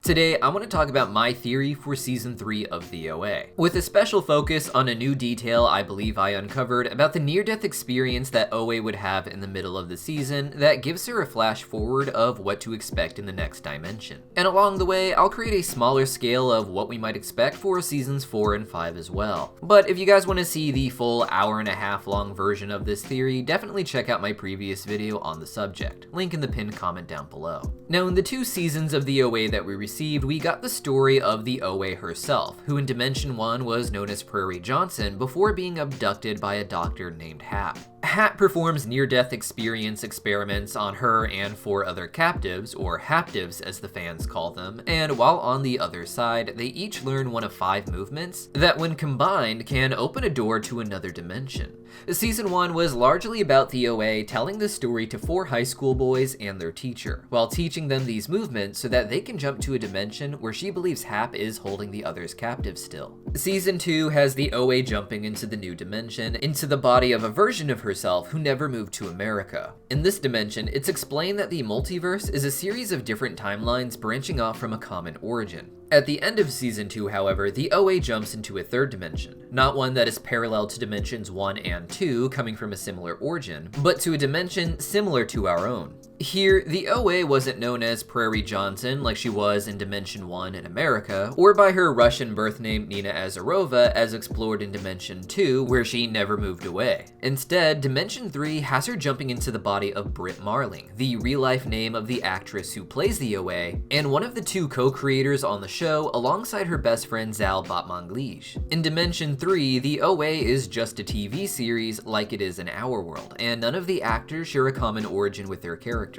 Today, I want to talk about my theory for Season 3 of the OA, with a special focus on a new detail I believe I uncovered about the near-death experience that OA would have in the middle of the season that gives her a flash forward of what to expect in the next dimension. And along the way, I'll create a smaller scale of what we might expect for Seasons 4 and 5 as well. But if you guys want to see the full hour-and-a-half long version of this theory, definitely check out my previous video on the subject, link in the pinned comment down below. Now, in the 2 seasons of the OA that we received, we got the story of the OA herself, who in Dimension 1 was known as Prairie Johnson before being abducted by a doctor named Hap. Hap performs near-death experience experiments on her and 4 other captives, or haptives as the fans call them, and while on the other side, they each learn one of 5 movements that when combined can open a door to another dimension. Season 1 was largely about the OA telling the story to 4 high school boys and their teacher, while teaching them these movements so that they can jump to a dimension where she believes Hap is holding the others captive still. Season 2 has the OA jumping into the new dimension, into the body of a version of herself who never moved to America. In this dimension, it's explained that the multiverse is a series of different timelines branching off from a common origin. At the end of Season 2, however, the OA jumps into a 3rd dimension, not one that is parallel to Dimensions 1 and 2, coming from a similar origin, but to a dimension similar to our own. Here, the OA wasn't known as Prairie Johnson like she was in Dimension 1 in America, or by her Russian birth name Nina Azarova as explored in Dimension 2, where she never moved away. Instead, Dimension 3 has her jumping into the body of Britt Marling, the real-life name of the actress who plays the OA, and one of the 2 co-creators on the show alongside her best friend Zal Batmanglij. In Dimension 3, the OA is just a TV series like it is in our world, and none of the actors share a common origin with their characters.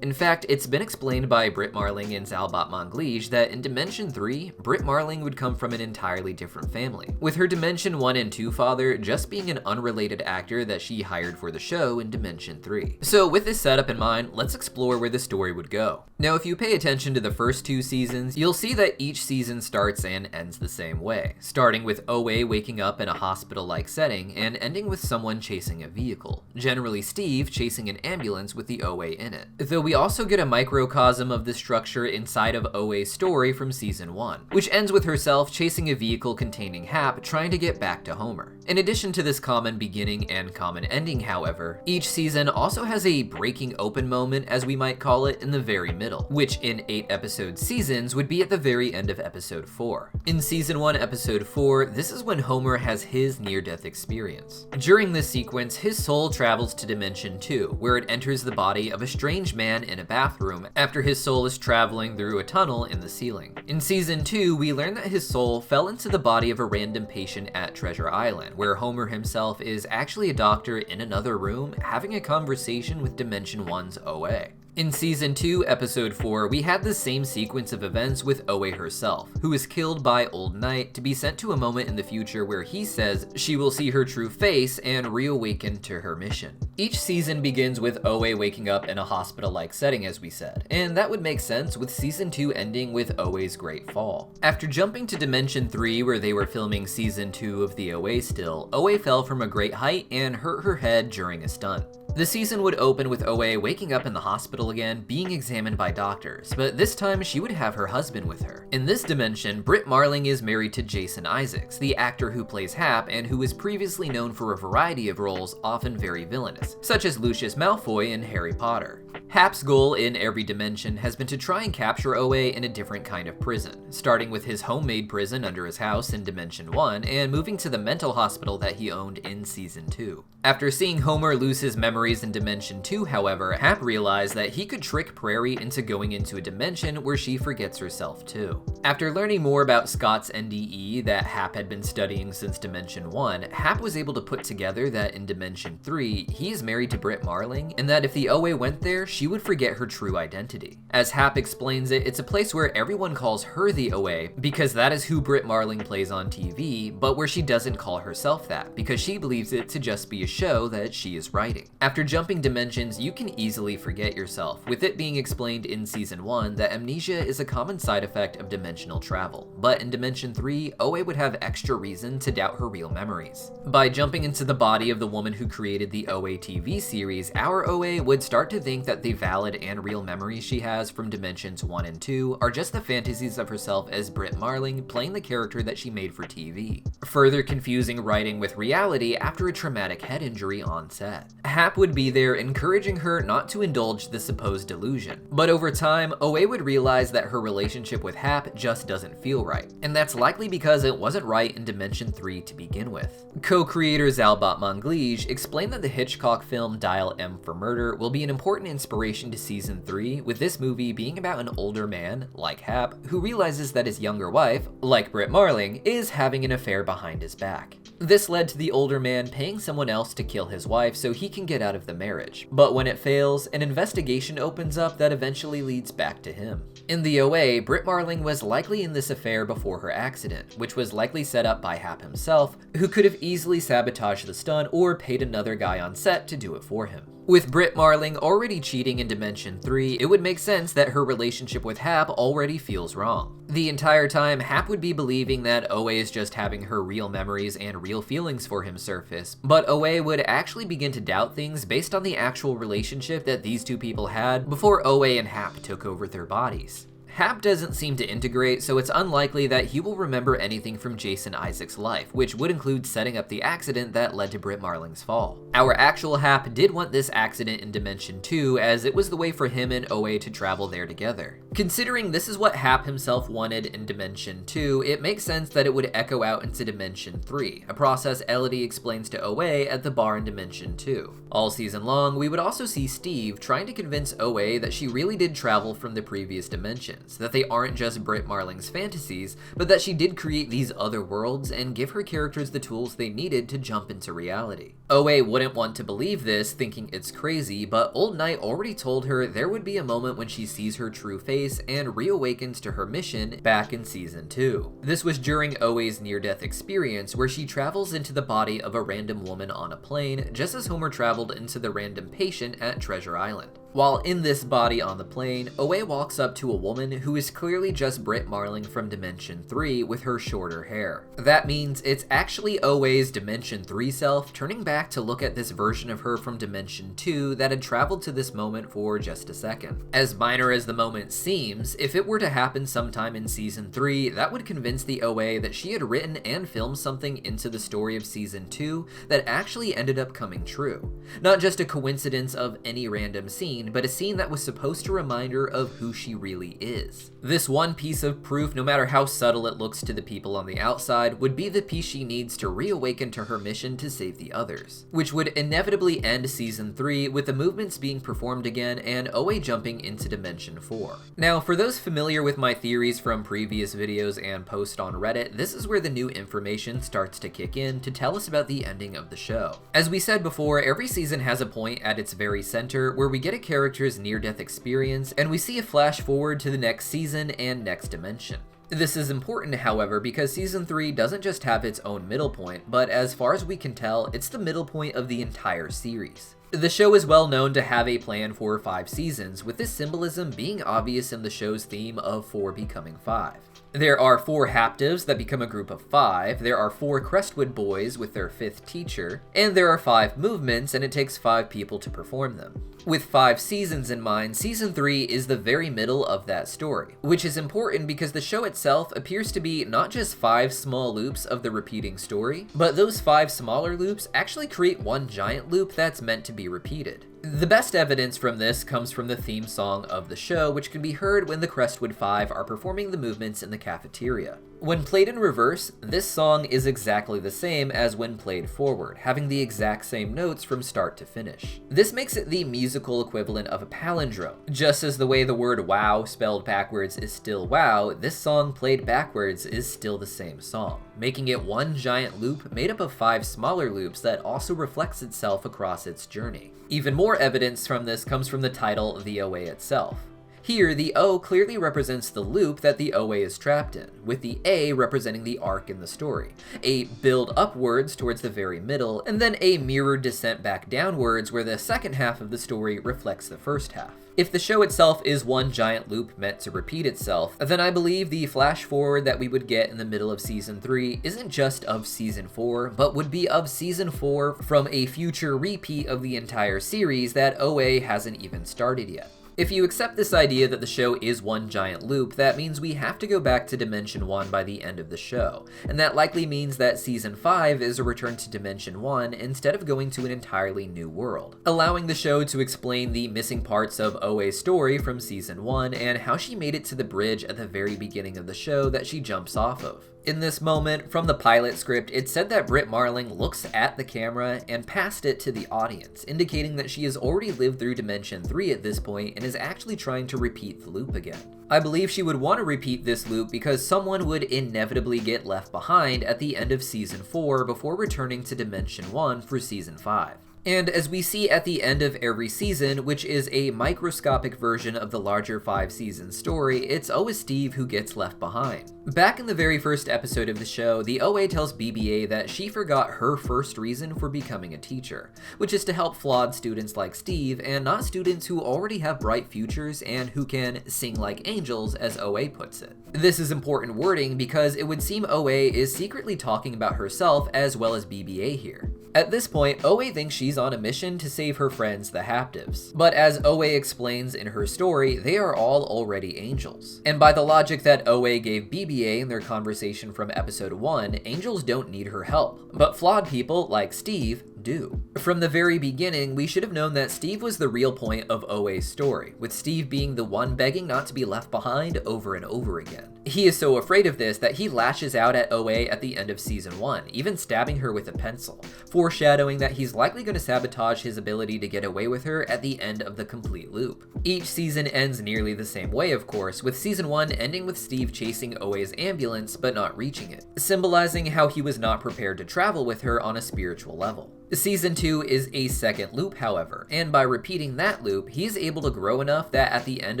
In fact, it's been explained by Britt Marling and Zal Batmanglij that in Dimension 3, Britt Marling would come from an entirely different family, with her Dimension 1 and 2 father just being an unrelated actor that she hired for the show in Dimension 3. So with this setup in mind, let's explore where the story would go. Now, if you pay attention to the first 2 seasons, you'll see that each season starts and ends the same way, starting with OA waking up in a hospital-like setting and ending with someone chasing a vehicle, generally Steve chasing an ambulance with the OA in it. Though we also get a microcosm of this structure inside of OA's story from Season 1, which ends with herself chasing a vehicle containing Hap trying to get back to Homer. In addition to this common beginning and common ending, however, each season also has a breaking open moment, as we might call it, in the very middle, which in 8-episode seasons would be at the very end of Episode 4. In Season 1, Episode 4, this is when Homer has his near-death experience. During this sequence, his soul travels to Dimension 2, where it enters the body of a strange man in a bathroom after his soul is traveling through a tunnel in the ceiling. In Season 2, we learn that his soul fell into the body of a random patient at Treasure Island, where Homer himself is actually a doctor in another room having a conversation with Dimension 1's OA. In Season 2, Episode 4, we had the same sequence of events with OA herself, who is killed by Old Night to be sent to a moment in the future where he says she will see her true face and reawaken to her mission. Each season begins with OA waking up in a hospital-like setting, as we said, and that would make sense with Season 2 ending with OA's Great Fall. After jumping to Dimension 3, where they were filming Season 2 of the OA still, OA fell from a great height and hurt her head during a stunt. The season would open with OA waking up in the hospital again, being examined by doctors, but this time she would have her husband with her. In this dimension, Britt Marling is married to Jason Isaacs, the actor who plays Hap and who is previously known for a variety of roles, often very villainous, such as Lucius Malfoy in Harry Potter. Hap's goal in every dimension has been to try and capture OA in a different kind of prison, starting with his homemade prison under his house in Dimension 1 and moving to the mental hospital that he owned in Season 2. After seeing Homer lose his memories in Dimension 2, however, Hap realized that he could trick Prairie into going into a dimension where she forgets herself too. After learning more about Scott's NDE that Hap had been studying since Dimension 1, Hap was able to put together that in Dimension 3, he is married to Britt Marling, and that if the OA went there, she would forget her true identity. As Hap explains it, it's a place where everyone calls her the OA because that is who Britt Marling plays on TV, but where she doesn't call herself that because she believes it to just be a show that she is writing. After jumping dimensions, you can easily forget yourself, with it being explained in Season 1 that amnesia is a common side effect of Dimension dimensional travel, but in Dimension 3, Oe would have extra reason to doubt her real memories. By jumping into the body of the woman who created the OA TV series, our Oe would start to think that the valid and real memories she has from Dimensions 1 and 2 are just the fantasies of herself as Britt Marling playing the character that she made for TV, further confusing writing with reality after a traumatic head injury on set. Hap would be there encouraging her not to indulge the supposed delusion, but over time, Oe would realize that her relationship with Hap just doesn't feel right, and that's likely because it wasn't right in Dimension 3 to begin with. Co-creator Zalbat Manglige explained that the Hitchcock film Dial M for Murder will be an important inspiration to Season 3, with this movie being about an older man, like Hap, who realizes that his younger wife, like Britt Marling, is having an affair behind his back. This led to the older man paying someone else to kill his wife so he can get out of the marriage. But when it fails, an investigation opens up that eventually leads back to him. In the OA, Britt Marling was likely in this affair before her accident, which was likely set up by Hap himself, who could have easily sabotaged the stunt or paid another guy on set to do it for him. With Britt Marling already cheating in Dimension 3, it would make sense that her relationship with Hap already feels wrong. The entire time, Hap would be believing that Oe is just having her real memories and real feelings for him surface, but Oe would actually begin to doubt things based on the actual relationship that these two people had before Oe and Hap took over their bodies. Hap doesn't seem to integrate, so it's unlikely that he will remember anything from Jason Isaac's life, which would include setting up the accident that led to Britt Marling's fall. Our actual Hap did want this accident in Dimension 2, as it was the way for him and Oe to travel there together. Considering this is what Hap himself wanted in Dimension 2, it makes sense that it would echo out into Dimension 3, a process Elodie explains to Oe at the bar in Dimension 2. All season long, we would also see Steve trying to convince Oe that she really did travel from the previous dimension, that they aren't just Britt Marling's fantasies, but that she did create these other worlds and give her characters the tools they needed to jump into reality. Oe wouldn't want to believe this, thinking it's crazy, but Old Knight already told her there would be a moment when she sees her true face and reawakens to her mission back in Season 2. This was during Oe's near-death experience, where she travels into the body of a random woman on a plane, just as Homer traveled into the random patient at Treasure Island. While in this body on the plane, Oe walks up to a woman who is clearly just Britt Marling from Dimension 3 with her shorter hair. That means it's actually Oe's Dimension 3 self turning back to look at this version of her from Dimension 2 that had traveled to this moment for just a second. As minor as the moment seems, if it were to happen sometime in Season 3, that would convince the Oe that she had written and filmed something into the story of Season 2 that actually ended up coming true. Not just a coincidence of any random scene, but a scene that was supposed to remind her of who she really is. This one piece of proof, no matter how subtle it looks to the people on the outside, would be the piece she needs to reawaken to her mission to save the others, which would inevitably end Season 3 with the movements being performed again and Oe jumping into Dimension 4. Now, for those familiar with my theories from previous videos and posts on Reddit, this is where the new information starts to kick in to tell us about the ending of the show. As we said before, every season has a point at its very center where we get a character's near-death experience, and we see a flash forward to the next season and next dimension. This is important, however, because Season 3 doesn't just have its own middle point, but as far as we can tell, it's the middle point of the entire series. The show is well known to have a plan for 5 seasons, with this symbolism being obvious in the show's theme of 4 becoming 5. There are 4 Haptives that become a group of 5, there are 4 Crestwood boys with their 5th teacher, and there are 5 movements, and it takes 5 people to perform them. With 5 seasons in mind, Season 3 is the very middle of that story, which is important because the show itself appears to be not just 5 small loops of the repeating story, but those 5 smaller loops actually create one giant loop that's meant to be repeated. The best evidence from this comes from the theme song of the show, which can be heard when the Crestwood 5 are performing the movements in the cafeteria. When played in reverse, this song is exactly the same as when played forward, having the exact same notes from start to finish. This makes it the musical equivalent of a palindrome. Just as the way the word wow spelled backwards is still wow, this song played backwards is still the same song, making it one giant loop made up of 5 smaller loops that also reflects itself across its journey. Even more evidence from this comes from the title, the OA itself. Here, the O clearly represents the loop that the OA is trapped in, with the A representing the arc in the story, a build upwards towards the very middle, and then a mirrored descent back downwards where the second half of the story reflects the first half. If the show itself is one giant loop meant to repeat itself, then I believe the flash forward that we would get in the middle of Season 3 isn't just of Season 4, but would be of Season 4 from a future repeat of the entire series that OA hasn't even started yet. If you accept this idea that the show is one giant loop, that means we have to go back to Dimension 1 by the end of the show, and that likely means that Season 5 is a return to Dimension 1 instead of going to an entirely new world, allowing the show to explain the missing parts of OA's story from Season 1 and how she made it to the bridge at the very beginning of the show that she jumps off of. In this moment, from the pilot script, it said that Britt Marling looks at the camera and past it to the audience, indicating that she has already lived through Dimension 3 at this point and is actually trying to repeat the loop again. I believe she would want to repeat this loop because someone would inevitably get left behind at the end of Season 4 before returning to Dimension 1 for Season 5. And as we see at the end of every season, which is a microscopic version of the larger 5-season story, it's always Steve who gets left behind. Back in the very first episode of the show, the OA tells BB-8 that she forgot her first reason for becoming a teacher, which is to help flawed students like Steve and not students who already have bright futures and who can sing like angels, as OA puts it. This is important wording because it would seem OA is secretly talking about herself as well as BB-8 here. At this point, OA thinks she's on a mission to save her friends, the Haptives. But as OA explains in her story, they are all already angels. And by the logic that OA gave BB-8 in their conversation from episode 1, angels don't need her help. But flawed people, like Steve, do. From the very beginning, we should have known that Steve was the real point of OA's story, with Steve being the one begging not to be left behind over and over again. He is so afraid of this that he lashes out at OA at the end of Season 1, even stabbing her with a pencil, foreshadowing that he's likely going to sabotage his ability to get away with her at the end of the complete loop. Each season ends nearly the same way, of course, with Season 1 ending with Steve chasing OA's ambulance but not reaching it, symbolizing how he was not prepared to travel with her on a spiritual level. Season 2 is a second loop, however, and by repeating that loop, he's able to grow enough that at the end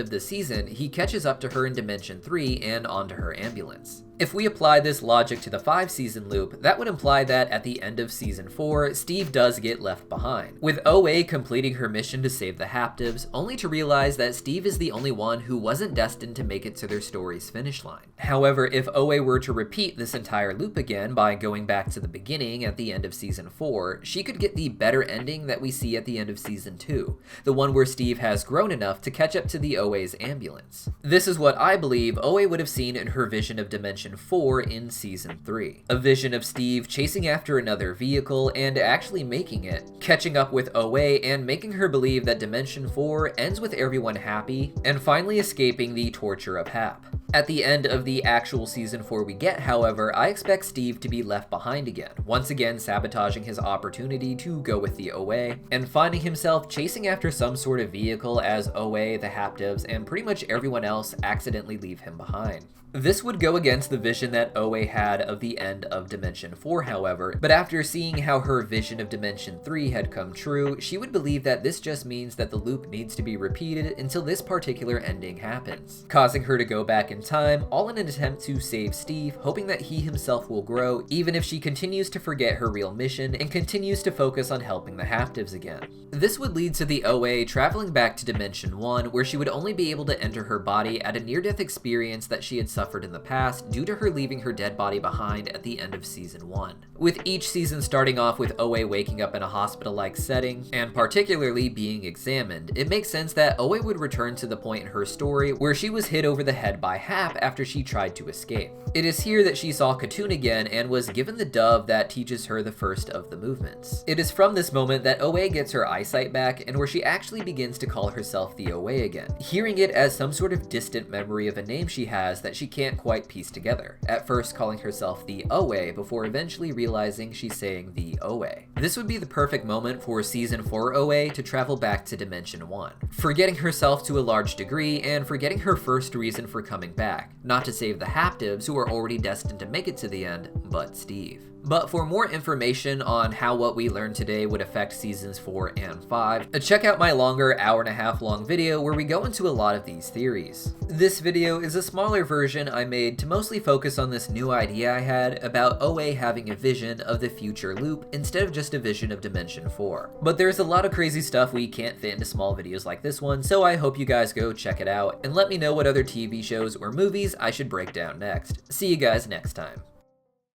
of the season, he catches up to her in Dimension 3 and onto her ambulance. If we apply this logic to the 5-season loop, that would imply that at the end of Season 4, Steve does get left behind, with OA completing her mission to save the Haptives, only to realize that Steve is the only one who wasn't destined to make it to their story's finish line. However, if OA were to repeat this entire loop again by going back to the beginning at the end of Season 4, she could get the better ending that we see at the end of Season 2, the one where Steve has grown enough to catch up to the OA's ambulance. This is what I believe OA would have seen in her vision of Dimension 4 in Season 3. A vision of Steve chasing after another vehicle and actually making it, catching up with OA and making her believe that Dimension 4 ends with everyone happy, and finally escaping the torture of Hap. At the end of the actual Season 4 we get, however, I expect Steve to be left behind again, once again sabotaging his opportunity to go with the OA, and finding himself chasing after some sort of vehicle as OA, the Haptives, and pretty much everyone else accidentally leave him behind. This would go against the vision that OA had of the end of Dimension 4, however, but after seeing how her vision of Dimension 3 had come true, she would believe that this just means that the loop needs to be repeated until this particular ending happens, causing her to go back in time, all in an attempt to save Steve, hoping that he himself will grow, even if she continues to forget her real mission and continues to focus on helping the Haptives again. This would lead to the OA traveling back to Dimension 1, where she would only be able to enter her body at a near-death experience that she had suffered in the past due to her leaving her dead body behind at the end of Season 1. With each season starting off with OA waking up in a hospital-like setting, and particularly being examined, it makes sense that OA would return to the point in her story where she was hit over the head by Hap after she tried to escape. It is here that she saw Katoon again and was given the dove that teaches her the first of the movements. It is from this moment that OA gets her eyesight back and where she actually begins to call herself the OA again, hearing it as some sort of distant memory of a name she has that she can't quite piece together, at first calling herself the OA before eventually realizing she's saying the OA. This would be the perfect moment for Season 4 OA to travel back to Dimension 1, forgetting herself to a large degree and forgetting her first reason for coming back, not to save the Haptives who are already destined to make it to the end, but Steve. But for more information on how what we learned today would affect seasons 4 and 5, check out my longer hour-and-a-half long video where we go into a lot of these theories. This video is a smaller version I made to mostly focus on this new idea I had about OA having a vision of the future loop instead of just a vision of Dimension 4. But there's a lot of crazy stuff we can't fit into small videos like this one, so I hope you guys go check it out and let me know what other TV shows or movies I should break down next. See you guys next time.